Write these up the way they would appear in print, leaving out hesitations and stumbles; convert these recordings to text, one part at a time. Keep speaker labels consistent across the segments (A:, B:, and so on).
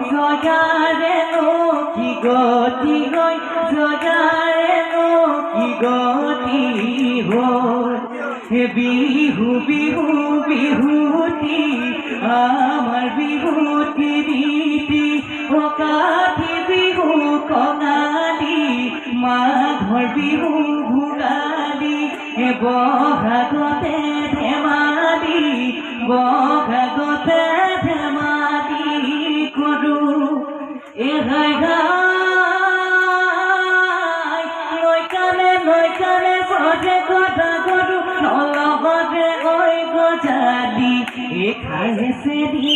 A: জগাৰেনো কি গতি গৈ জগাৰেনো কি গতি হ'ল বিহু বিহু বিহুতি আমাৰ বিহুতি ৰীতি কাতি বিহু কঙালী মাঘৰ বিহু ভোগালী বহাগতে ধেমালি বহাগতে ধেমালি কৰোঁ এঘাই ঘাই লৈ কানে সজে কথা কৰোঁ নলগতে ঐ গজালি খাইছে দি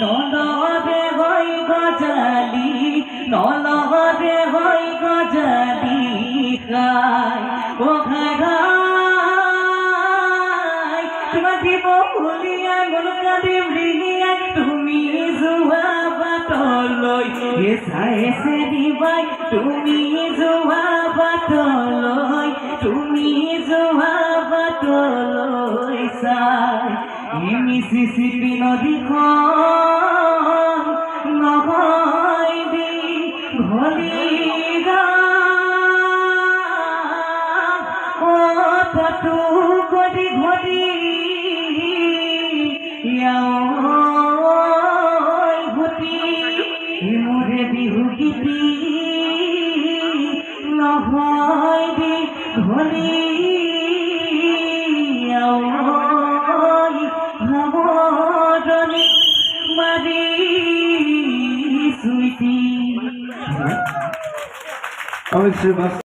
A: নলগতে ঐ গজালি নলগতে ঐ গজালি খাই খাই খাই তোমাক দিব উলিয়াই মনকা দিম ৰিঙিয়াই তুমি যোৱা বাটলৈ চাইছে দিবাই তুমি যোৱা বাটলৈ তুমি যোৱা বাটলৈ চাই মিচিচিপি নদীখন নহয় দি ঘলি গাটো ঘটি ঘটি ঘটি মোৰে বিহু গীতি নহয় দি ঘলি ভাৱনি মাৰি চুইটি